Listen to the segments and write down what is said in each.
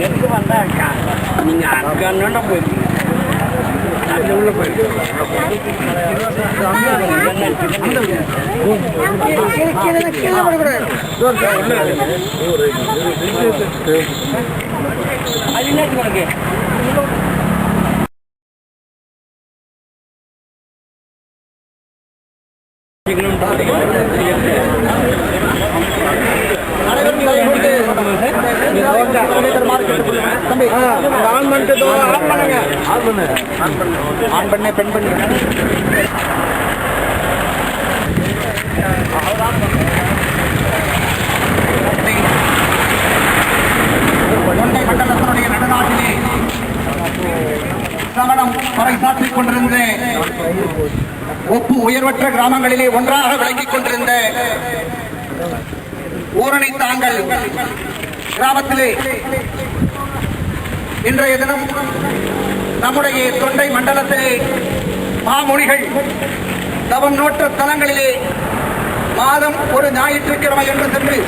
எதுக்கு வந்தா நீங்க அங்கன்னு போயிருக்கீங்க. உள்ள போயிருக்கீங்க. ஆன் பண்ண பெண் பண்ணி தொண்டை மண்டலத்தினுடைய நடுநாட்டிலே சமணம் பறைசாற்றிக் கொண்டிருந்த ஒப்பு உயர்வற்ற கிராமங்களிலே ஒன்றாக விளங்கிக் கொண்டிருந்த ஊரணி தாங்கல் கிராமத்திலே இன்றைய தினம் நம்முடைய தொண்டை மண்டலத்திலே மாமுனிகள் தவம் நோற்ற தலங்களிலே மாதம் ஒரு ஞாயிற்றுக்கிழமை என்று சென்று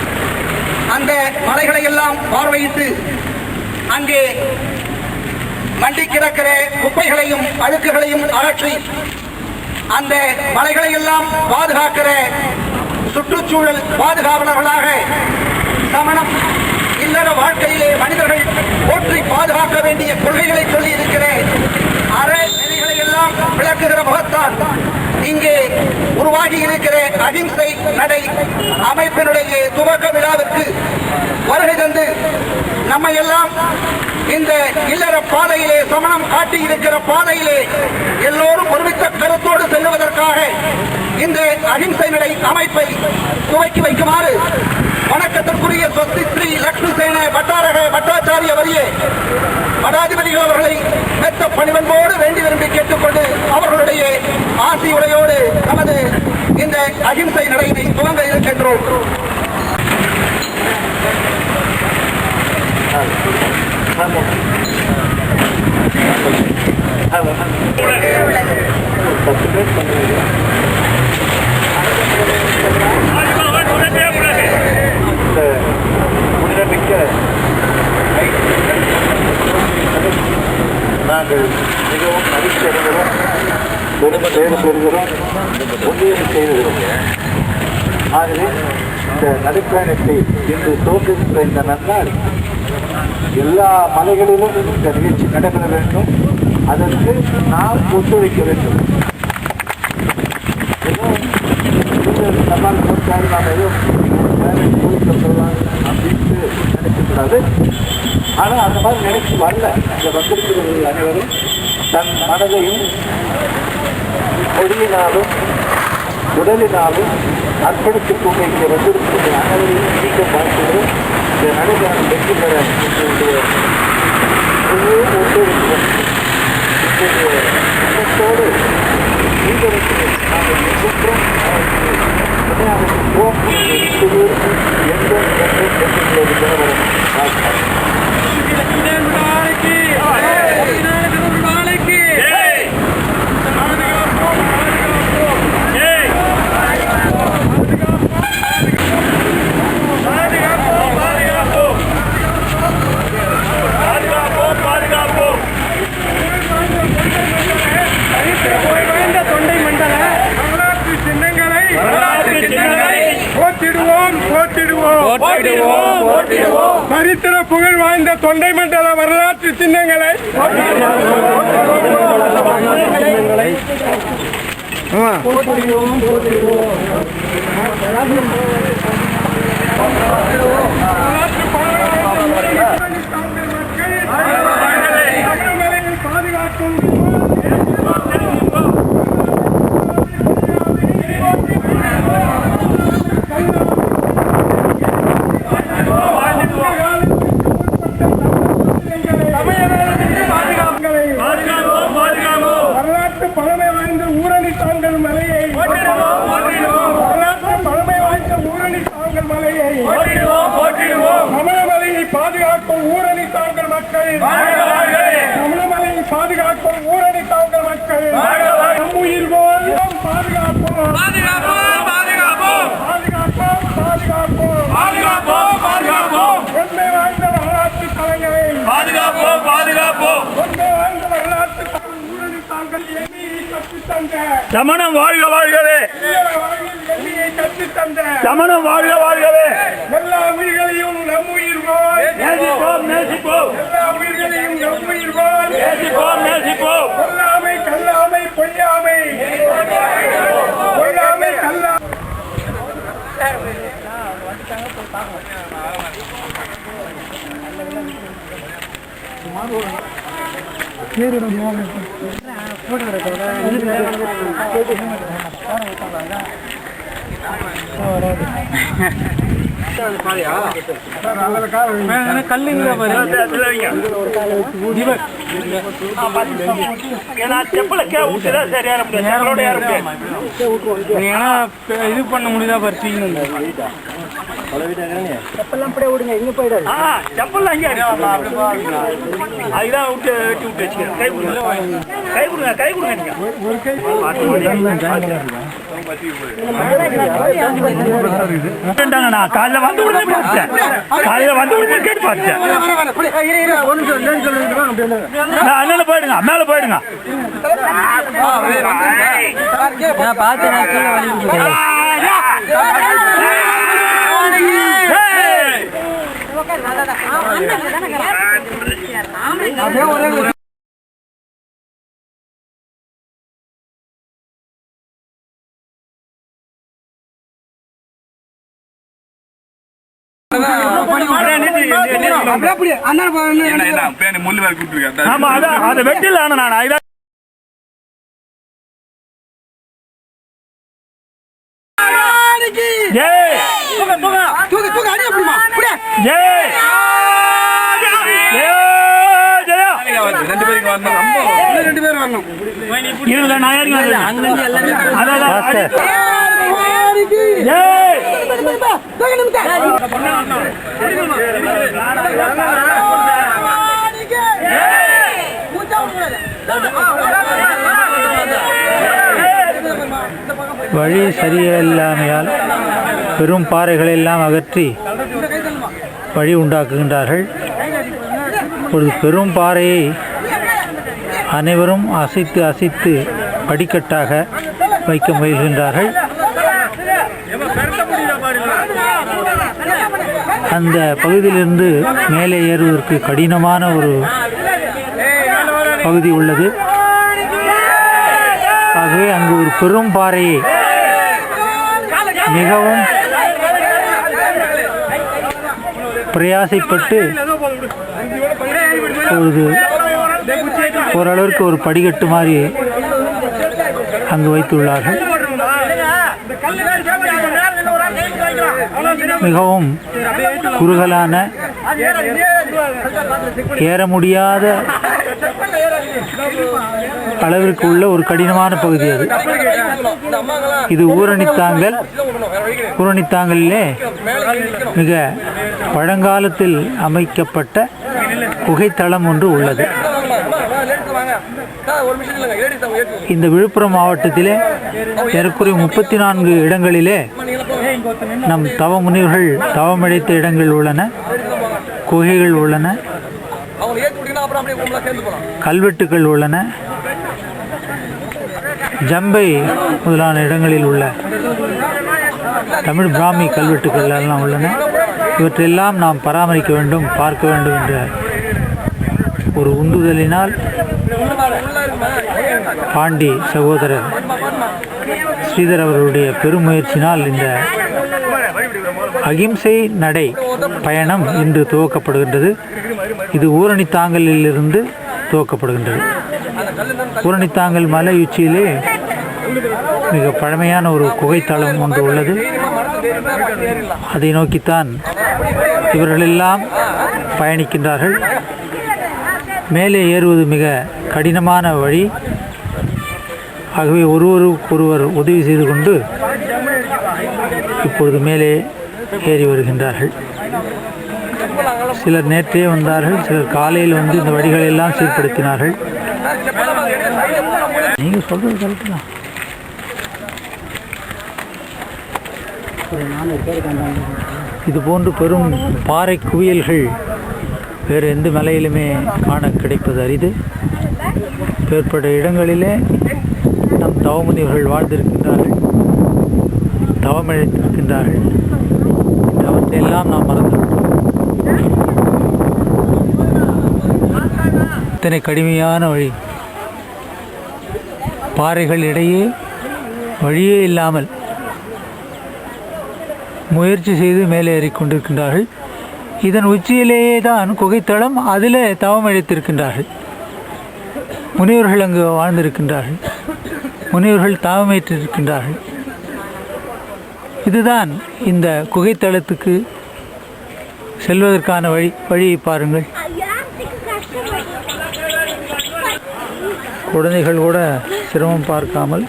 அந்த மலைகளை எல்லாம் பார்வையிட்டு அங்கே மண்டி கிடக்கிற குப்பைகளையும் அழுக்குகளையும் அகற்றி அந்த மலைகளை எல்லாம் பாதுகாக்கிற சுற்றுச்சூழல் பாதுகாவலர்களாக சமணம் இல்லற வாழ்க்கையிலே மனிதர்கள் போற்றி பாதுகாக்க வேண்டிய கொள்கைகளை சொல்லி இருக்கிற அறநெறிகளை எல்லாம் விளக்குகிற முகத்தால் இங்கே உருவாகி இருக்கிற அகிம்சை நடை அமைப்பினுடைய துவக்க விழாவிற்கு வருகை தந்து நம்மை எல்லாம் இந்த இல்லற பாதையிலே சமணம் காட்டி இருக்கிற பாதையிலே எல்லோரும் ஒருமித்த கருத்தோடு செல்லுவதற்காக இந்த அகிம்சை நடை அமைப்பை துவக்கி வைக்குமாறு வணக்கத்திற்குரிய சொத்தி ஸ்ரீ லட்சுமி சேன பட்டாரக பட்டாச்சாரிய வரியே மடாதிபதிகள் அவர்களை மெத்த பணிவன்போடு வேண்டி விரும்பி கேட்டுக்கொண்டு அவர்களுடைய ஆசியுடையோடு நமது இந்த அகிம்சை நடையினை துவங்க இருக்கின்றோம். நாங்கள் மிகவும் மகிழ்ச்சி அடைகிறோம், பெருமை பெறுகிறோம், உதவி செய்கிறோம். ஆகவே இந்த நடைப்பயணத்தை இன்று தோற்றுகின்ற இந்த நன்னாள் எல்லா மலைகளிலும் இந்த நிகழ்ச்சி நடைபெற வேண்டும். அதற்கு நாம் ஒத்துழைக்க வேண்டும். சவால் போட்டால் நாம் எதுவும் அப்படின்ட்டு நினைக்கக்கூடாது. ஆனால் அந்த மாதிரி நினைச்சு வரல. இந்த வந்திருக்கிறவர்கள் அனைவரும் தன் மனதையும் மொழியினாலும் உடலினாலும் அர்ப்பணித்துக் கொண்டு இங்கே வந்திருக்கிற அனைவரையும் நீங்க பார்க்கிறோம். இந்த நடைபெறும் வெற்றி பெற ஒத்துழைக்கிறோம். இன்றைய நீங்களுக்கு நாங்கள் நிற்கின்றோம். சரித்திர புகழ் வாய்ந்த தொண்டை மண்டல வரலாற்று சின்னங்களை பாதுகாக்கும் பாதுகாக்கும் ஊரணி தாங்கள் மக்கள், தமிழமலையை பாதுகாக்கும் ஊரணி தாங்கள் மக்கள், நம் உயிர் போல் பாதுகாப்போம், பாதுகாப்போம், பாதுகாப்போம். சமணம் வாழ்க வாழ்கவே, சமணம் வாழ்க வாழ்கவே. எல்லா உயிர்களையும் நம் உயிர் போல் நேசிப்போம் நேசிப்போம், எல்லா உயிர்களையும் நம் உயிர் போல் நேசிப்போம் நேசிப்போம். கொல்லாமை கல்லாமை பொய்யாமை கொல்லாமை கல்லா இது பண்ண முடியுதா பறிச்சிங்க செப்பல்லாம் விடுங்க, இங்க போயிடாது. செப்பல்லாம் இங்கே அதுதான் விட்டு வெட்டி விட்டு வச்சுக்கிறேன். கை கொடுங்க கை கொடுங்க கை கொடுங்க. நான் காலைல வந்து உடனே பார்த்தேன், காலையில வந்து உடனே கேட்டு பார்த்தேன். அண்ணால போயிடுங்க, மேல போயிடுங்க. ஆமா அதான் அதை வெட்டில நான் வழி சரியில்லாமையால் பெரும் பாறைகளை எல்லாம் அகற்றி வழி உண்டாக்குகின்றார்கள். ஒரு பெரும் பாறையை அனைவரும் அசைத்து அசைத்து படிக்கட்டாக வைக்க முயல்கின்றார்கள். அந்த பகுதியிலிருந்து மேலே ஏறுவதற்கு கடினமான ஒரு பகுதி உள்ளது. ஆகவே அங்கு ஒரு பெரும் பாறையை மிகவும் பிரயாசைப்பட்டு ஓரளவிற்கு ஒரு படிக்கட்டு மாதிரி அங்கு வைத்துள்ளார்கள். மிகவும் குறுகலான, ஏற முடியாத அளவிற்கு உள்ள ஒரு கடினமான பகுதி அது. இது ஊரணித்தாங்கலிலே மிக பழங்காலத்தில் அமைக்கப்பட்ட குகைத்தளம் ஒன்று உள்ளது. இந்த விழுப்புரம் மாவட்டத்திலே ஏறக்குறைய 34 இடங்களிலே நம் தவ முனிவர்கள் தவமடைத்த இடங்கள் உள்ளன, குகைகள் உள்ளன, கல்வெட்டுகள் உள்ளன, ஜம்பை முதலான இடங்களில் உள்ள தமிழ் பிராமி கல்வெட்டுகள் எல்லாம் உள்ளன. இவற்றையெல்லாம் நாம் பராமரிக்க வேண்டும், பார்க்க வேண்டும் என்ற ஒரு உந்துதலினால் பாண்டி சகோதரர் ஸ்ரீதர் அவர்களுடைய பெருமுயற்சினால் இந்த அகிம்சை நடை பயணம் இன்று துவக்கப்படுகின்றது. இது ஊரணித்தாங்கலிலிருந்து துவக்கப்படுகின்றது. ஊரணித்தாங்கல் மலை உச்சியிலே மிக பழமையான ஒரு குகைத்தளம் ஒன்று உள்ளது. அதை நோக்கித்தான் இவர்களெல்லாம் பயணிக்கின்றார்கள். மேலே ஏறுவது மிக கடினமான வழி. ஆகவே ஒருவருக்கொருவர் உதவி செய்து கொண்டு இப்பொழுது மேலே ஏறி வருகின்றார்கள். சிலர் நேற்றே வந்தார்கள், சிலர் காலையில் வந்து இந்த வழிகளெல்லாம் சீர்படுத்தினார்கள். நீங்கள் சொல்கிறது கரெக்டு தான். இதுபோன்று பெரும் பாறை குவியல்கள் வேறு எந்த மலையிலுமே காண கிடைப்பது அரிது. ஏற்பட்ட இடங்களிலே நம் தவமுனிவர்கள் வாழ்ந்திருக்கின்றார்கள், தவமிழைத்திருக்கின்றார்கள். அவற்றையெல்லாம் நாம் மறந்துவிட்டோம். இத்தனை கடுமையான வழி, பாறைகள் இடையே வழியே இல்லாமல் முயற்சி செய்து மேலே ஏறிக்கொண்டிருக்கின்றார்கள். இதன் உச்சியிலேயே தான் குகைத்தளம், அதிலே தவம் இழைத்திருக்கின்றார்கள். முனிவர்கள் அங்கு வாழ்ந்திருக்கின்றார்கள், முனிவர்கள் தவமேற்றிருக்கின்றார்கள். இதுதான் இந்த குகைத்தளத்துக்கு செல்வதற்கான வழியை பாருங்கள். குழந்தைகள் கூட சிரமம் பார்க்காமல்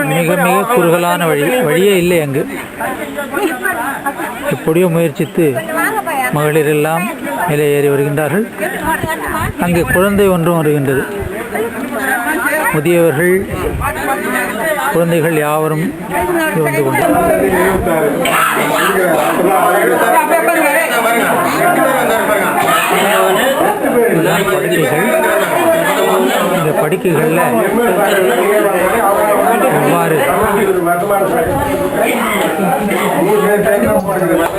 மிக மிக குறுகலான வழியே இல்லை. அங்கு எப்படியோ முயற்சித்து மகளிர் எல்லாம் மேலே ஏறி வருகின்றார்கள். அங்கே குழந்தை ஒன்றும் வருகின்றது. முதியவர்கள், குழந்தைகள் யாவரும் வந்து கொண்டு இந்த படுக்கைகளில் எவ்வாறு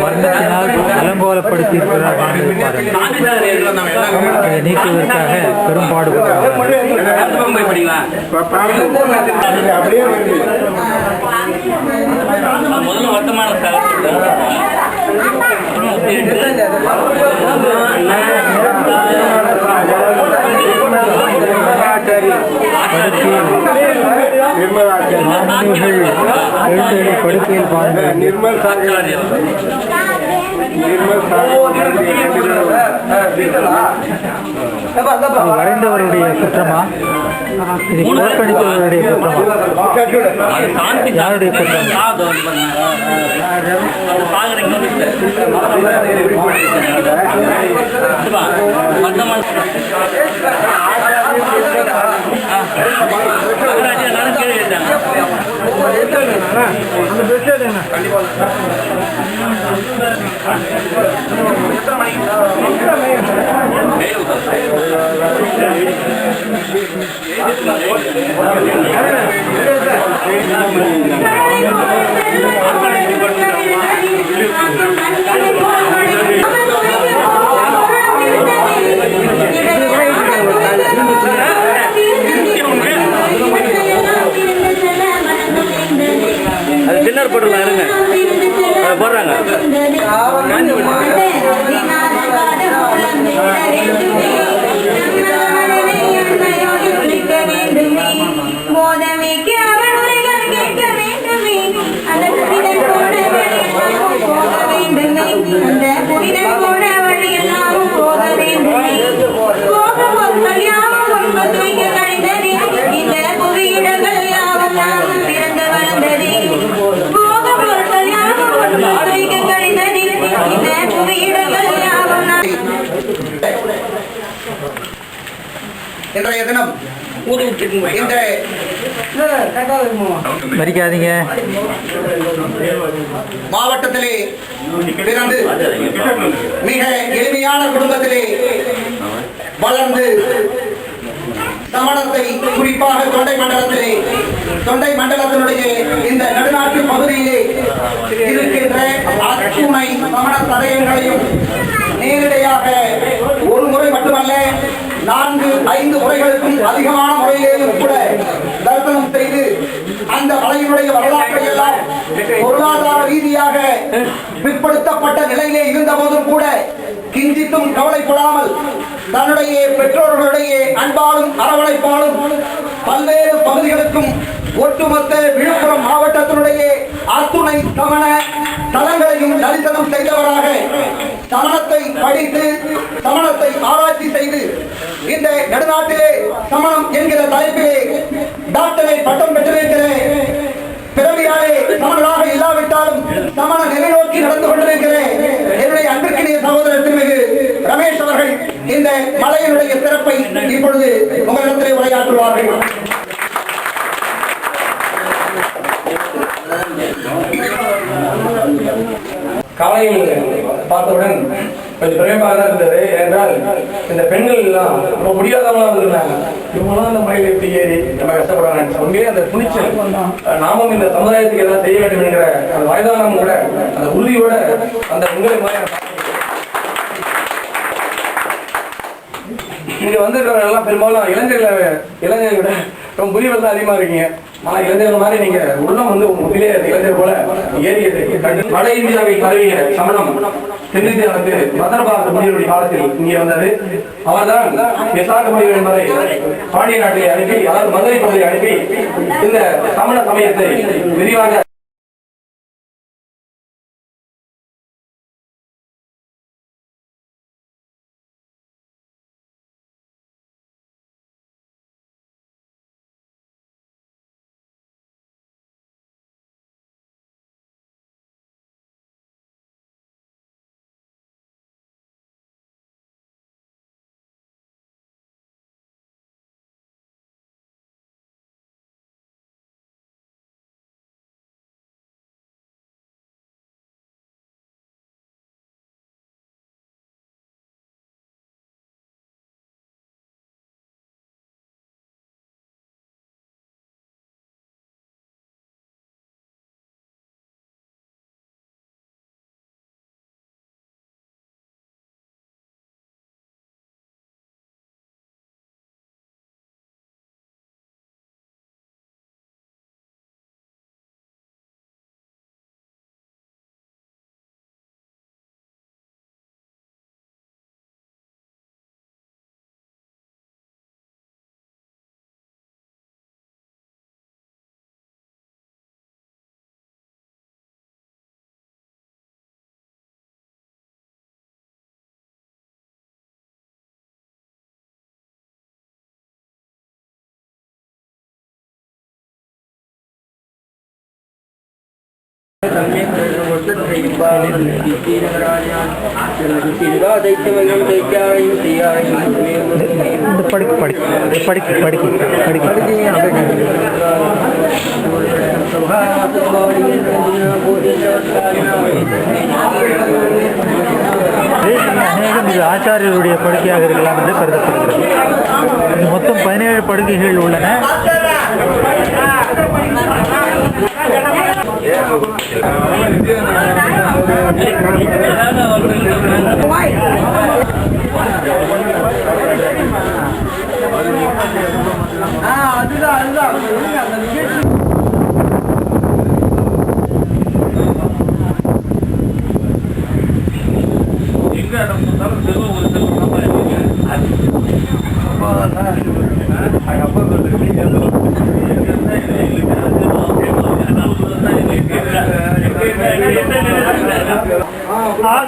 வர்ணத்தினால் அலங்கோலப்படுத்தியிருக்கிறார்கள் இதை நீக்குவதற்காக பெரும்பாடுபடுகிறார்கள். படுக்கையில் வரைந்தவருடைய குற்றமா, இதை புறக்கணித்தவருடைய குற்றமா, யாருடைய குற்றம்? டின்னர் போட்டுலாம் இருங்க, போடுறாங்க. இன்றைய தினம் மறிக்காதீங்க. மாவட்டத்திலே பிறந்து மிக எளிமையான குடும்பத்திலே வளர்ந்து சமணத்தை, குறிப்பாக தொண்டை மண்டலத்தினுடைய இந்த நடுநாட்டு பகுதியிலே இருக்கின்ற அத்துணை சமண தடயங்களையும் நேரடியாக ஒரு முறை மட்டுமல்ல 4-5 முறைகளுக்கும் அதிகமான முறையிலேயும் கூட தரிசனம் செய்து அந்த மலையினுடைய வரலாற்றை எல்லாம் பொருளாதார ரீதியாக பிற்படுத்தப்பட்ட நிலையிலே இருந்த போதும் கூட கிஞ்சித்தும் கவலைப்படாமல் தன்னுடைய பெற்றோர்களுடைய அன்பாலும் அரவணைப்பாலும் பல்வேறு பகுதிகளுக்கும் ஒட்டுமொத்த விழுப்புரம் மாவட்டத்தினுடைய அத்துணை சமண தலங்களையும் தரிசனம் செய்தவராக சமணத்தை படித்து சமணத்தை ஆராய்ச்சி செய்து இந்த நடுநாட்டிலே சமணம் என்கிற தலைப்பிலே டாக்டரேட் பட்டம் பெற்றிருக்கிற பிறவியாலே சமணராக இல்லாவிட்டாலும் சமண நிலை நோக்கி நடந்து கொண்டிருக்கிற என்னுடைய அன்பிற்கினிய சகோதரர் திருமிகு ரமேஷ் அவர்கள் இந்த மலையினுடைய சிறப்பை இப்பொழுது உங்களிடத்திலே உரையாற்றுவார்கள். காலையில் பார்த்தவுடன் கொஞ்சம் பிரேமாக தான் இருந்தது. ஏனென்றால் இந்த பெண்கள் எல்லாம் ரொம்ப முடியாதவங்களாக இருந்திருந்தாங்க. இவங்களாம் அந்த மலையில் எப்படி ஏறி நம்ம கஷ்டப்படுறாங்க. உண்மையிலே அந்த துணிச்சல், நாமும் இந்த சமுதாயத்துக்கு எல்லாம் செய்ய வேண்டும் என்கிற அந்த வயதானமும் கூட அந்த உறுதியோட அந்த உங்களை மாதிரி இங்க வந்திருக்கிறவங்க பெரும்பாலும் இளைஞர்களை விட ரொம்ப புரிவல் தான் அதிகமா இருக்கீங்க. ஆனா இளைஞர்கள் மாதிரி நீங்க உள்ளம் உண்மையிலே இளைஞர் போல ஏறியது வட இந்தியாவை தழுவிய சமணம் தென்னிந்தியா மதனபாரத முனிவருடைய காலத்தில் இங்கே வந்தது. அவர்தான் விசாக முனிவர் என்பதை பாண்டிய நாட்டை அனுப்பி, அதாவது மதுரை பகுதியை அனுப்பி இந்த சமண சமயத்தை விரிவாக அநேகம் இது ஆச்சாரியருடைய படுக்கையாக இருக்கலாம் என்று கருதப்படுகிறது. இது மொத்தம் 17 படுக்கைகள் உள்ளன. ஆ